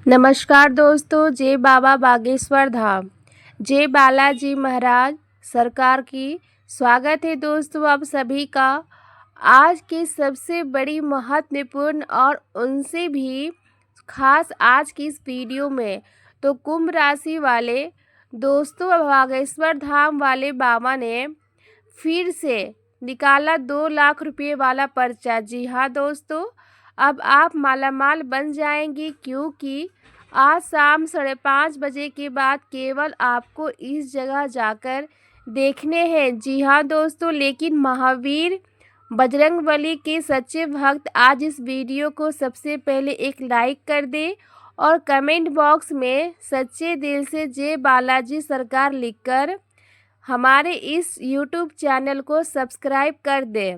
नमस्कार दोस्तों, जय बाबा बागेश्वर धाम, जय बालाजी महाराज सरकार की। स्वागत है दोस्तों आप सभी का आज के सबसे बड़ी महत्वपूर्ण और उनसे भी खास आज की इस वीडियो में। तो कुंभ राशि वाले दोस्तों, बागेश्वर धाम वाले बाबा ने फिर से निकाला 2 लाख रुपए वाला पर्चा। जी हाँ दोस्तों, अब आप मालामाल बन जाएंगी, क्योंकि आज शाम 5:30 बजे के बाद केवल आपको इस जगह जाकर देखने हैं। जी हाँ दोस्तों, लेकिन महावीर बजरंगबली के सच्चे भक्त आज इस वीडियो को सबसे पहले एक लाइक कर दे और कमेंट बॉक्स में सच्चे दिल से जय बालाजी सरकार लिखकर हमारे इस YouTube चैनल को सब्सक्राइब कर दें,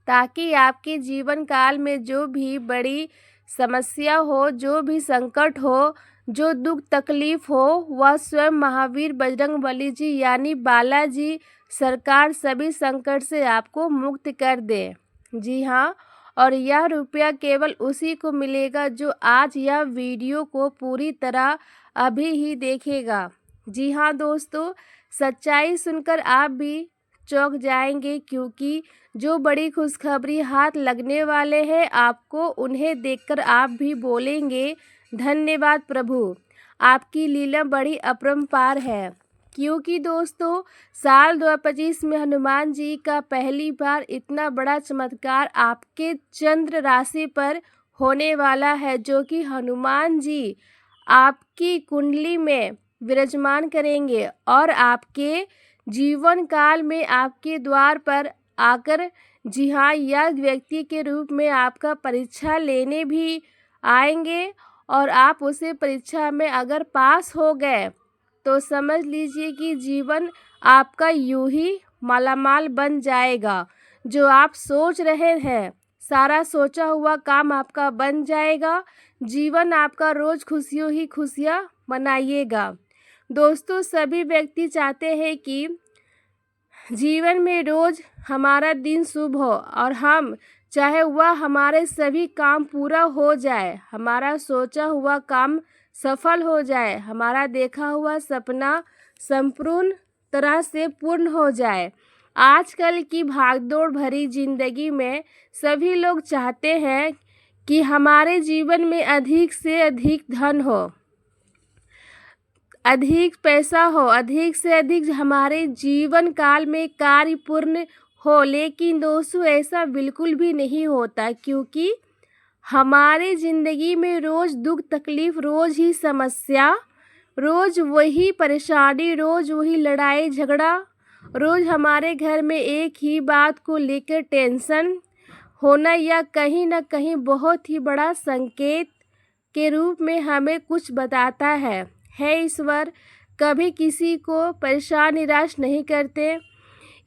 ताकि आपके जीवन काल में जो भी बड़ी समस्या हो, जो भी संकट हो, जो दुख तकलीफ हो, वह स्वयं महावीर बजरंगबली जी यानी बालाजी सरकार सभी संकट से आपको मुक्त कर दे। जी हाँ, और यह रुपया केवल उसी को मिलेगा जो आज यह वीडियो को पूरी तरह अभी ही देखेगा। जी हाँ दोस्तों, सच्चाई सुनकर आप भी चौंक जाएंगे, क्योंकि जो बड़ी खुशखबरी हाथ लगने वाले हैं आपको, उन्हें देखकर आप भी बोलेंगे धन्यवाद प्रभु, आपकी लीला बड़ी अपरंपार है। क्योंकि दोस्तों, साल 2025 में हनुमान जी का पहली बार इतना बड़ा चमत्कार आपके चंद्र राशि पर होने वाला है, जो कि हनुमान जी आपकी कुंडली में विराजमान करेंगे और आपके जीवन काल में आपके द्वार पर आकर, जी हाँ, यह व्यक्ति के रूप में आपका परीक्षा लेने भी आएंगे। और आप उसे परीक्षा में अगर पास हो गए तो समझ लीजिए कि जीवन आपका यूं ही मालामाल बन जाएगा। जो आप सोच रहे हैं सारा सोचा हुआ काम आपका बन जाएगा। जीवन आपका रोज खुशियों ही खुशियाँ मनाइएगा। दोस्तों, सभी व्यक्ति चाहते हैं कि जीवन में रोज हमारा दिन शुभ हो और हम चाहे वह हमारे सभी काम पूरा हो जाए, हमारा सोचा हुआ काम सफल हो जाए, हमारा देखा हुआ सपना संपूर्ण तरह से पूर्ण हो जाए। आजकल की भागदौड़ भरी जिंदगी में सभी लोग चाहते हैं कि हमारे जीवन में अधिक से अधिक धन हो, अधिक पैसा हो, अधिक से अधिक हमारे जीवन काल में कार्य पूर्ण हो। लेकिन दोस्तों, ऐसा बिल्कुल भी नहीं होता, क्योंकि हमारे ज़िंदगी में रोज़ दुख तकलीफ़, रोज़ ही समस्या, रोज़ वही परेशानी, रोज़ वही लड़ाई झगड़ा, रोज़ हमारे घर में एक ही बात को लेकर टेंशन होना, या कहीं ना कहीं बहुत ही बड़ा संकेत के रूप में हमें कुछ बताता है। ईश्वर कभी किसी को परेशान निराश नहीं करते।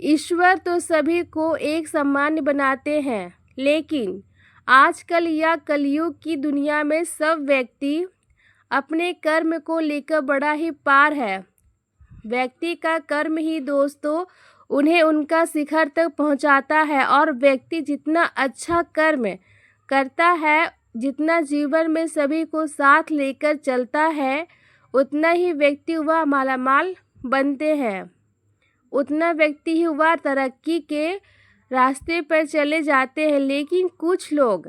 ईश्वर तो सभी को एक समान बनाते हैं, लेकिन आजकल या कलयुग की दुनिया में सब व्यक्ति अपने कर्म को लेकर बड़ा ही पार है। व्यक्ति का कर्म ही दोस्तों उन्हें उनका शिखर तक पहुंचाता है, और व्यक्ति जितना अच्छा कर्म करता है, जितना जीवन में सभी को साथ लेकर चलता है, उतना ही व्यक्ति वह मालामाल बनते हैं, उतना व्यक्ति ही वह तरक्की के रास्ते पर चले जाते हैं। लेकिन कुछ लोग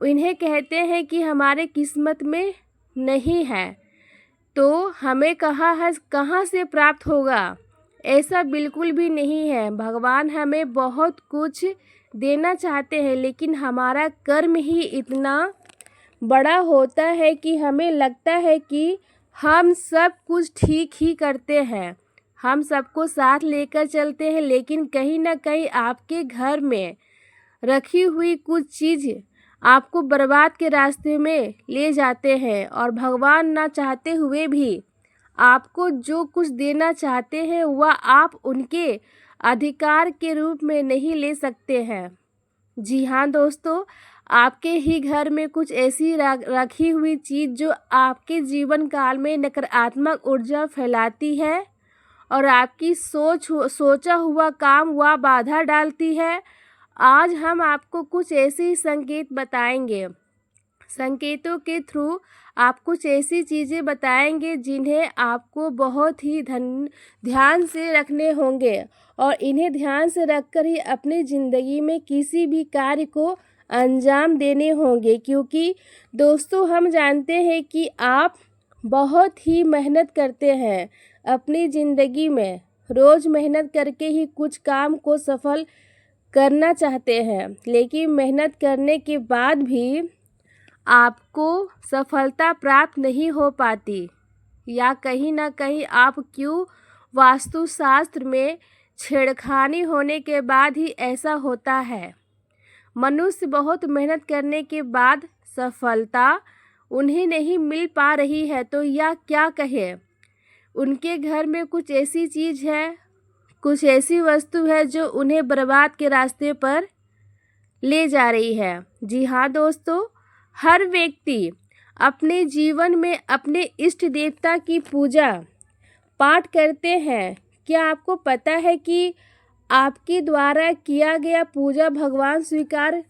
इन्हें कहते हैं कि हमारे किस्मत में नहीं है, तो हमें कहाँ से प्राप्त होगा। ऐसा बिल्कुल भी नहीं है। भगवान हमें बहुत कुछ देना चाहते हैं, लेकिन हमारा कर्म ही इतना बड़ा होता है कि हमें लगता है कि हम सब कुछ ठीक ही करते हैं, हम सबको साथ लेकर चलते हैं, लेकिन कहीं ना कहीं आपके घर में रखी हुई कुछ चीज़ आपको बर्बाद के रास्ते में ले जाते हैं। और भगवान ना चाहते हुए भी आपको जो कुछ देना चाहते हैं वह आप उनके अधिकार के रूप में नहीं ले सकते हैं। जी हाँ दोस्तों, आपके ही घर में कुछ ऐसी रखी हुई चीज़ जो आपके जीवन काल में नकारात्मक ऊर्जा फैलाती है और आपकी सोचा हुआ काम वह बाधा डालती है। आज हम आपको कुछ ऐसे ही संकेत बताएंगे संकेतों के थ्रू आप कुछ ऐसी चीज़ें बताएंगे जिन्हें आपको बहुत ही ध्यान से रखने होंगे और इन्हें ध्यान से रखकर ही अपनी ज़िंदगी में किसी भी कार्य को अंजाम देने होंगे। क्योंकि दोस्तों हम जानते हैं कि आप बहुत ही मेहनत करते हैं अपनी ज़िंदगी में, रोज़ मेहनत करके ही कुछ काम को सफल करना चाहते हैं, लेकिन मेहनत करने के बाद भी आपको सफलता प्राप्त नहीं हो पाती, या कहीं ना कहीं आप क्यों वास्तुशास्त्र में छेड़खानी होने के बाद ही ऐसा होता है। मनुष्य बहुत मेहनत करने के बाद सफलता उन्हें नहीं मिल पा रही है तो यह क्या कहे, उनके घर में कुछ ऐसी चीज़ है, कुछ ऐसी वस्तु है जो उन्हें बर्बाद के रास्ते पर ले जा रही है। जी हाँ दोस्तों, हर व्यक्ति अपने जीवन में अपने इष्ट देवता की पूजा पाठ करते हैं। क्या आपको पता है कि आपके द्वारा किया गया पूजा भगवान स्वीकार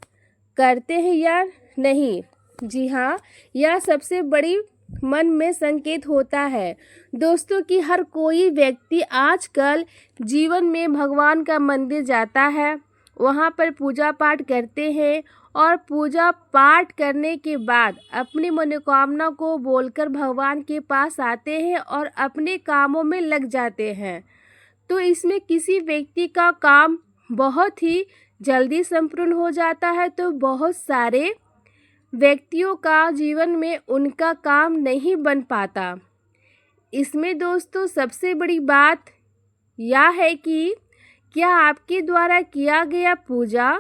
करते हैं या नहीं? जी हाँ, यह सबसे बड़ी मन में संकेत होता है दोस्तों कि हर कोई व्यक्ति आजकल जीवन में भगवान का मंदिर जाता है, वहाँ पर पूजा पाठ करते हैं और पूजा पाठ करने के बाद अपनी मनोकामना को बोलकर भगवान के पास आते हैं और अपने कामों में लग जाते हैं। तो इसमें किसी व्यक्ति का काम बहुत ही जल्दी संपूर्ण हो जाता है तो बहुत सारे व्यक्तियों का जीवन में उनका काम नहीं बन पाता। इसमें दोस्तों सबसे बड़ी बात यह है कि क्या आपके द्वारा किया गया पूजा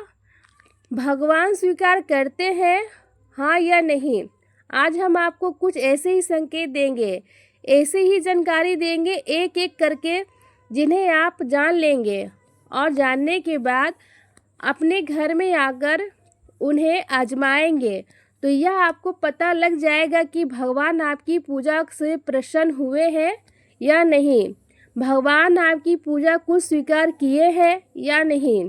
भगवान स्वीकार करते हैं, हाँ या नहीं? आज हम आपको कुछ ऐसे ही संकेत देंगे, ऐसे ही जानकारी देंगे एक एक करके, जिन्हें आप जान लेंगे और जानने के बाद अपने घर में आकर उन्हें आजमाएंगे तो यह आपको पता लग जाएगा कि भगवान आपकी पूजा से प्रसन्न हुए हैं या नहीं, भगवान आपकी पूजा को स्वीकार किए हैं या नहीं,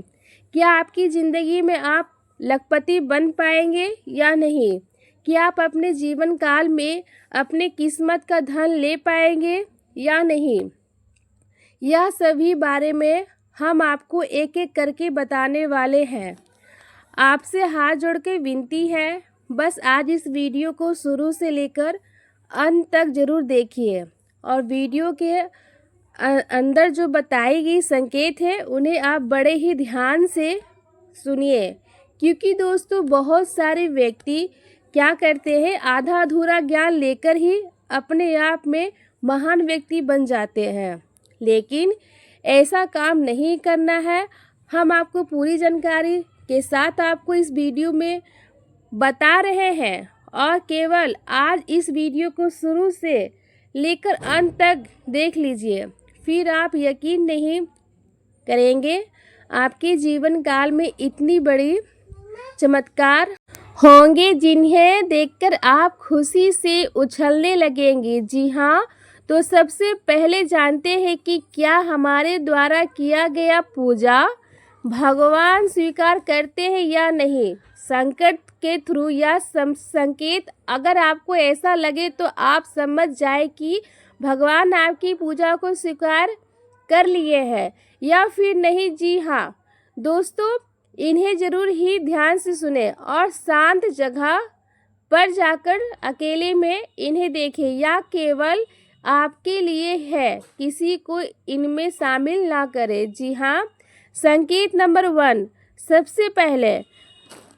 क्या आपकी ज़िंदगी में आप लखपति बन पाएंगे या नहीं, क्या आप अपने जीवन काल में अपने किस्मत का धन ले पाएंगे या नहीं। यह सभी बारे में हम आपको एक एक करके बताने वाले हैं। आपसे हाथ जोड़ के विनती है, बस आज इस वीडियो को शुरू से लेकर अंत तक ज़रूर देखिए और वीडियो के अंदर जो बताई गई संकेत है उन्हें आप बड़े ही ध्यान से सुनिए। क्योंकि दोस्तों बहुत सारे व्यक्ति क्या करते हैं, आधा अधूरा ज्ञान लेकर ही अपने आप में महान व्यक्ति बन जाते हैं, लेकिन ऐसा काम नहीं करना है। हम आपको पूरी जानकारी के साथ आपको इस वीडियो में बता रहे हैं और केवल आज इस वीडियो को शुरू से लेकर अंत तक देख लीजिए, फिर आप यकीन नहीं करेंगे आपके जीवन काल में इतनी बड़ी चमत्कार होंगे जिन्हें देखकर आप खुशी से उछलने लगेंगे। जी हाँ, तो सबसे पहले जानते हैं कि क्या हमारे द्वारा किया गया पूजा भगवान स्वीकार करते हैं या नहीं। संकट के थ्रू या संकेत अगर आपको ऐसा लगे तो आप समझ जाए कि भगवान आपकी पूजा को स्वीकार कर लिए हैं या फिर नहीं। जी हाँ दोस्तों, इन्हें ज़रूर ही ध्यान से सुने और शांत जगह पर जाकर अकेले में इन्हें देखें या केवल आपके लिए है, किसी को इनमें शामिल ना करें। जी हाँ, संकेत नंबर 1,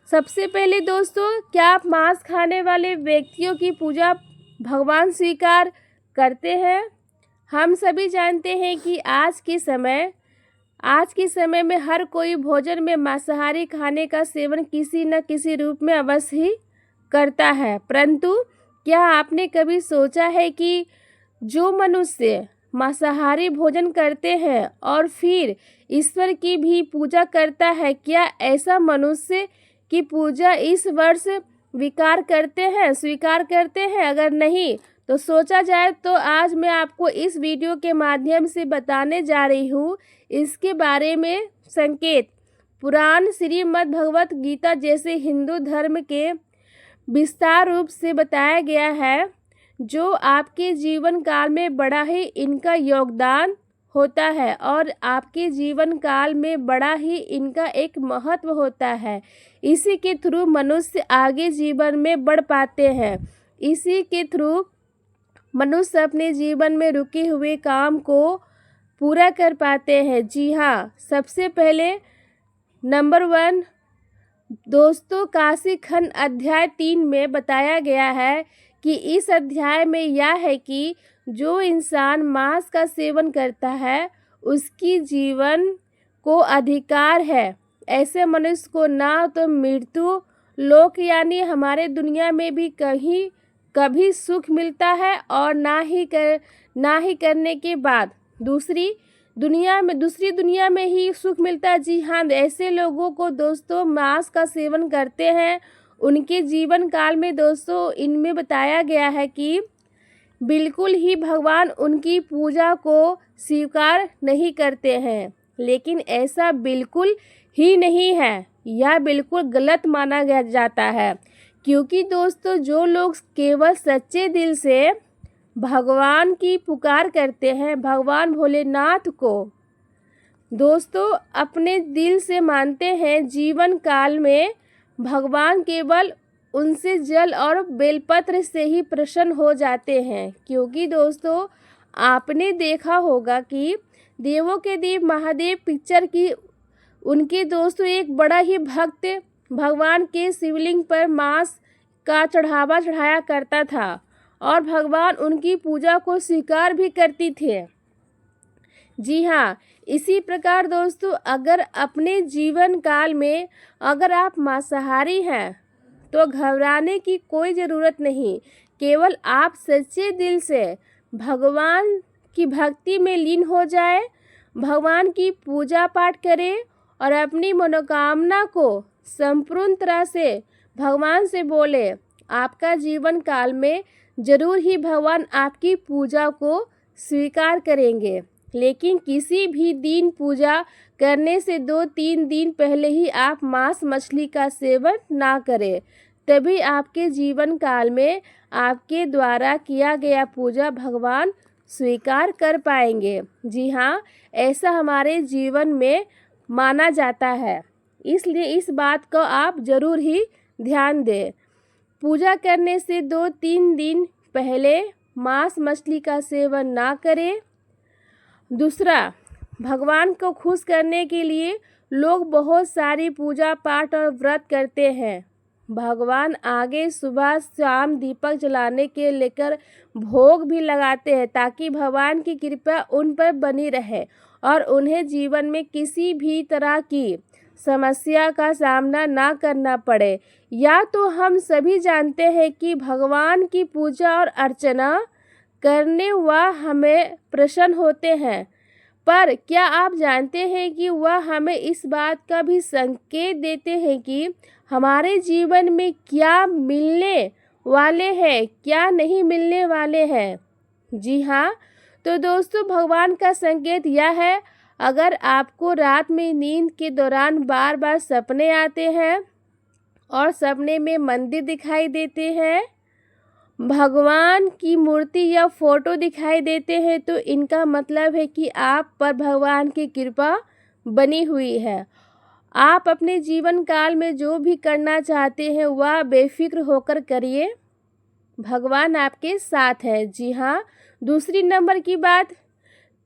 सबसे पहले दोस्तों, क्या आप मांस खाने वाले व्यक्तियों की पूजा भगवान स्वीकार करते हैं। हम सभी जानते हैं कि आज के समय में हर कोई भोजन में मांसाहारी खाने का सेवन किसी न किसी रूप में अवश्य ही करता है, परंतु क्या आपने कभी सोचा है कि जो मनुष्य मांसाहारी भोजन करते हैं और फिर ईश्वर की भी पूजा करता है, क्या ऐसा मनुष्य की पूजा इस वर्ष स्वीकार करते हैं? अगर नहीं तो सोचा जाए तो आज मैं आपको इस वीडियो के माध्यम से बताने जा रही हूँ इसके बारे में संकेत। पुराण श्रीमद् भगवत गीता जैसे हिंदू धर्म के विस्तार रूप से बताया गया है, जो आपके जीवन काल में बड़ा ही इनका योगदान होता है और आपके जीवन काल में बड़ा ही इनका एक महत्व होता है। इसी के थ्रू मनुष्य आगे जीवन में बढ़ पाते हैं। इसी के थ्रू मनुष्य अपने जीवन में रुके हुए काम को पूरा कर पाते हैं। जी हाँ, सबसे पहले नंबर 1 दोस्तों, काशी खंड अध्याय 3 में बताया गया है कि इस अध्याय में यह है कि जो इंसान मांस का सेवन करता है उसकी जीवन को अधिकार है। ऐसे मनुष्य को ना तो मृत्यु लोक यानी हमारे दुनिया में भी कभी सुख मिलता है और ना ही करने के बाद दूसरी दुनिया में ही सुख मिलता है। जी हाँ, ऐसे लोगों को दोस्तों मांस का सेवन करते हैं, उनके जीवन काल में दोस्तों इनमें बताया गया है कि बिल्कुल ही भगवान उनकी पूजा को स्वीकार नहीं करते हैं। लेकिन ऐसा बिल्कुल ही नहीं है, यह बिल्कुल गलत माना जाता है, क्योंकि दोस्तों जो लोग केवल सच्चे दिल से भगवान की पुकार करते हैं, भगवान भोलेनाथ को दोस्तों अपने दिल से मानते हैं, जीवन काल में भगवान केवल उनसे जल और बेलपत्र से ही प्रसन्न हो जाते हैं। क्योंकि दोस्तों आपने देखा होगा कि देवों के देव महादेव पिक्चर की उनके दोस्तों एक बड़ा ही भक्त भगवान के शिवलिंग पर मांस का चढ़ावा चढ़ाया करता था और भगवान उनकी पूजा को स्वीकार भी करती थे। जी हाँ, इसी प्रकार दोस्तों अगर अपने जीवन काल में अगर आप मांसाहारी हैं तो घबराने की कोई ज़रूरत नहीं। केवल आप सच्चे दिल से भगवान की भक्ति में लीन हो जाए, भगवान की पूजा पाठ करें और अपनी मनोकामना को संपूर्ण तरह से भगवान से बोले। आपका जीवन काल में ज़रूर ही भगवान आपकी पूजा को स्वीकार करेंगे। लेकिन किसी भी दिन पूजा करने से 2-3 दिन पहले ही आप मांस मछली का सेवन ना करें, तभी आपके जीवन काल में आपके द्वारा किया गया पूजा भगवान स्वीकार कर पाएंगे। जी हाँ, ऐसा हमारे जीवन में माना जाता है, इसलिए इस बात को आप ज़रूर ही ध्यान दें। पूजा करने से 2-3 दिन पहले मांस मछली का सेवन ना करें। दूसरा, भगवान को खुश करने के लिए लोग बहुत सारी पूजा पाठ और व्रत करते हैं। भगवान आगे सुबह शाम दीपक जलाने के लेकर भोग भी लगाते हैं, ताकि भगवान की कृपा उन पर बनी रहे और उन्हें जीवन में किसी भी तरह की समस्या का सामना ना करना पड़े। या तो हम सभी जानते हैं कि भगवान की पूजा और अर्चना करने वह हमें प्रसन्न होते हैं, पर क्या आप जानते हैं कि वह हमें इस बात का भी संकेत देते हैं कि हमारे जीवन में क्या मिलने वाले हैं, क्या नहीं मिलने वाले हैं। जी हाँ, तो दोस्तों भगवान का संकेत यह है, अगर आपको रात में नींद के दौरान बार बार सपने आते हैं और सपने में मंदिर दिखाई देते हैं, भगवान की मूर्ति या फोटो दिखाई देते हैं, तो इनका मतलब है कि आप पर भगवान की कृपा बनी हुई है। आप अपने जीवन काल में जो भी करना चाहते हैं वह बेफिक्र होकर करिए, भगवान आपके साथ है। जी हाँ, दूसरी नंबर की बात,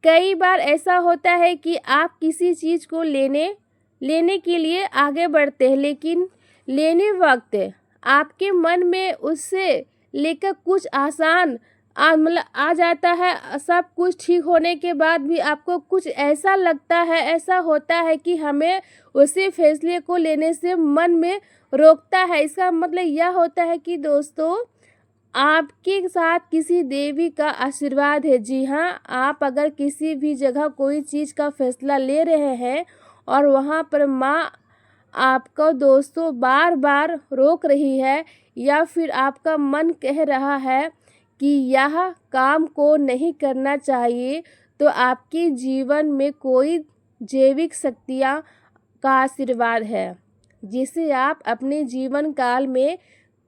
कई बार ऐसा होता है कि आप किसी चीज़ को लेने के लिए आगे बढ़ते हैं, लेकिन लेने वक्त आपके मन में उससे लेकर कुछ आसान आ जाता है। सब कुछ ठीक होने के बाद भी आपको कुछ ऐसा लगता है, ऐसा होता है कि हमें उसी फैसले को लेने से मन में रोकता है। इसका मतलब यह होता है कि दोस्तों आपके साथ किसी देवी का आशीर्वाद है। जी हाँ, आप अगर किसी भी जगह कोई चीज़ का फैसला ले रहे हैं और वहाँ पर माँ आपको दोस्तों बार बार रोक रही है, या फिर आपका मन कह रहा है कि यह काम को नहीं करना चाहिए, तो आपके जीवन में कोई जैविक शक्तियाँ का आशीर्वाद है, जिसे आप अपने जीवन काल में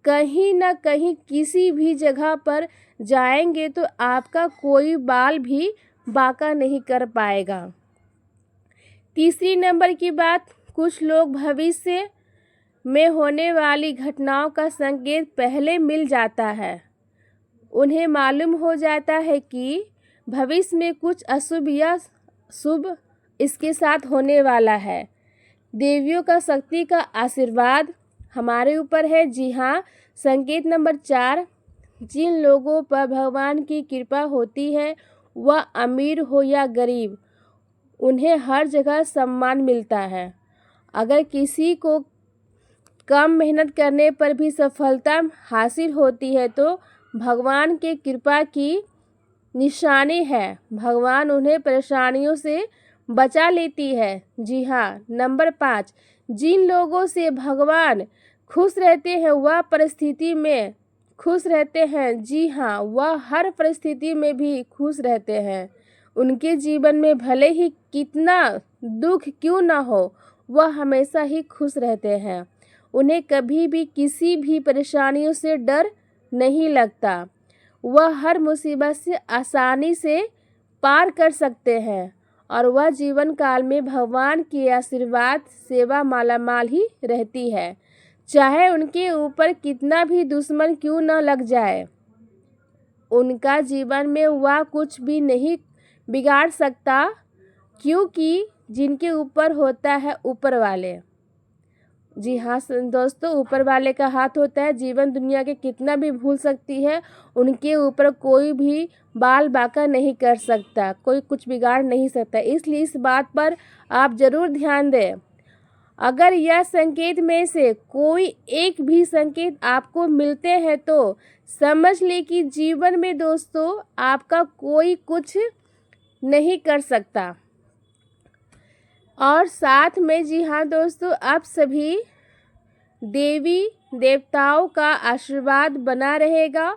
कहीं ना कहीं किसी भी जगह पर जाएंगे तो आपका कोई बाल भी बांका नहीं कर पाएगा। तीसरी नंबर की बात, कुछ लोग भविष्य में होने वाली घटनाओं का संकेत पहले मिल जाता है। उन्हें मालूम हो जाता है कि भविष्य में कुछ अशुभ या शुभ इसके साथ होने वाला है। देवियों का शक्ति का आशीर्वाद हमारे ऊपर है। जी हाँ। संकेत नंबर 4, जिन लोगों पर भगवान की कृपा होती है, वह अमीर हो या गरीब, उन्हें हर जगह सम्मान मिलता है। अगर किसी को कम मेहनत करने पर भी सफलता हासिल होती है तो भगवान के कृपा की निशानी है। भगवान उन्हें परेशानियों से बचा लेती है। जी हाँ। नंबर 5, जिन लोगों से भगवान खुश रहते हैं वह परिस्थिति में खुश रहते हैं। जी हाँ, वह हर परिस्थिति में भी खुश रहते हैं। उनके जीवन में भले ही कितना दुख क्यों ना हो, वह हमेशा ही खुश रहते हैं। उन्हें कभी भी किसी भी परेशानियों से डर नहीं लगता। वह हर मुसीबत से आसानी से पार कर सकते हैं और वह जीवन काल में भगवान के आशीर्वाद सेवा मालामाल ही रहती है। चाहे उनके ऊपर कितना भी दुश्मन क्यों न लग जाए, उनका जीवन में वह कुछ भी नहीं बिगाड़ सकता, क्योंकि जिनके ऊपर होता है ऊपर वाले। जी हाँ दोस्तों, ऊपर वाले का हाथ होता है। जीवन दुनिया के कितना भी भूल सकती है, उनके ऊपर कोई भी बाल बांका नहीं कर सकता, कोई कुछ बिगाड़ नहीं सकता। इसलिए इस बात पर आप ज़रूर ध्यान दें। अगर यह संकेत में से कोई एक भी संकेत आपको मिलते हैं तो समझ ले कि जीवन में दोस्तों आपका कोई कुछ नहीं कर सकता। और साथ में जी हाँ दोस्तों, आप सभी देवी देवताओं का आशीर्वाद बना रहेगा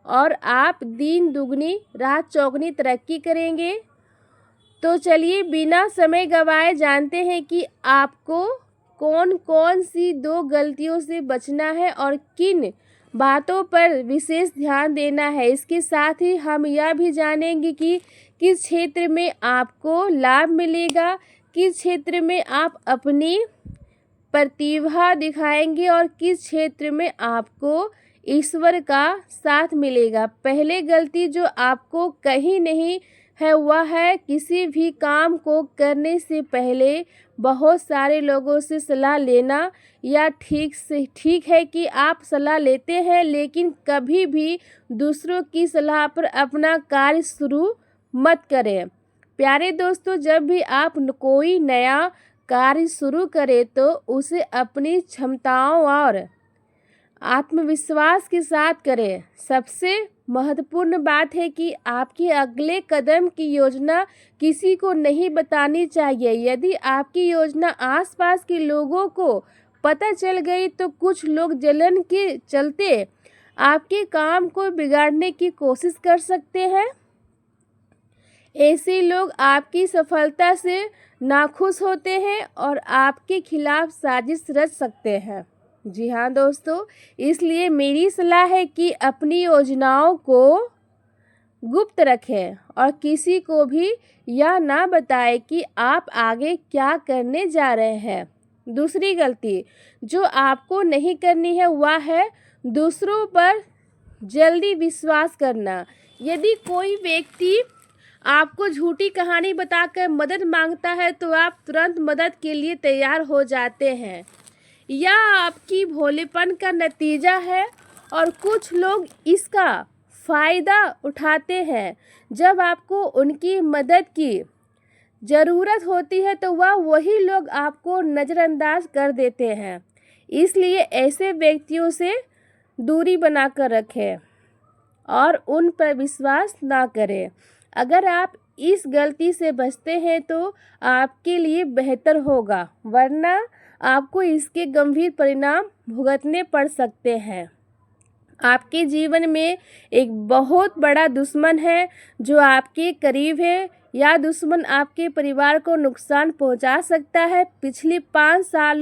और आप दिन दुगनी रात चौगनी तरक्की करेंगे। तो चलिए बिना समय गवाए जानते हैं कि आपको कौन कौन सी 2 गलतियों से बचना है और किन बातों पर विशेष ध्यान देना है। इसके साथ ही हम यह भी जानेंगे कि किस क्षेत्र में आपको लाभ मिलेगा, किस क्षेत्र में आप अपनी प्रतिभा दिखाएंगे और किस क्षेत्र में आपको ईश्वर का साथ मिलेगा। पहले गलती जो आपको कहीं नहीं है वह है किसी भी काम को करने से पहले बहुत सारे लोगों से सलाह लेना। या ठीक है कि आप सलाह लेते हैं, लेकिन कभी भी दूसरों की सलाह पर अपना कार्य शुरू मत करें। प्यारे दोस्तों, जब भी आप कोई नया कार्य शुरू करें तो उसे अपनी क्षमताओं और आत्मविश्वास के साथ करें। सबसे महत्वपूर्ण बात है कि आपके अगले कदम की योजना किसी को नहीं बतानी चाहिए। यदि आपकी योजना आसपास के लोगों को पता चल गई तो कुछ लोग जलन के चलते आपके काम को बिगाड़ने की कोशिश कर सकते हैं। ऐसे लोग आपकी सफलता से नाखुश होते हैं और आपके खिलाफ साजिश रच सकते हैं। जी हाँ दोस्तों, इसलिए मेरी सलाह है कि अपनी योजनाओं को गुप्त रखें और किसी को भी यह ना बताएं कि आप आगे क्या करने जा रहे हैं। दूसरी गलती जो आपको नहीं करनी है वह है दूसरों पर जल्दी विश्वास करना। यदि कोई व्यक्ति आपको झूठी कहानी बताकर मदद मांगता है तो आप तुरंत मदद के लिए तैयार हो जाते हैं। यह आपकी भोलेपन का नतीजा है और कुछ लोग इसका फ़ायदा उठाते हैं। जब आपको उनकी मदद की ज़रूरत होती है तो वही लोग आपको नज़रअंदाज कर देते हैं। इसलिए ऐसे व्यक्तियों से दूरी बनाकर रखें और उन पर विश्वास ना करें। अगर आप इस गलती से बचते हैं तो आपके लिए बेहतर होगा, वरना आपको इसके गंभीर परिणाम भुगतने पड़ सकते हैं। आपके जीवन में एक बहुत बड़ा दुश्मन है जो आपके करीब है, या दुश्मन आपके परिवार को नुकसान पहुंचा सकता है। पिछले 5 साल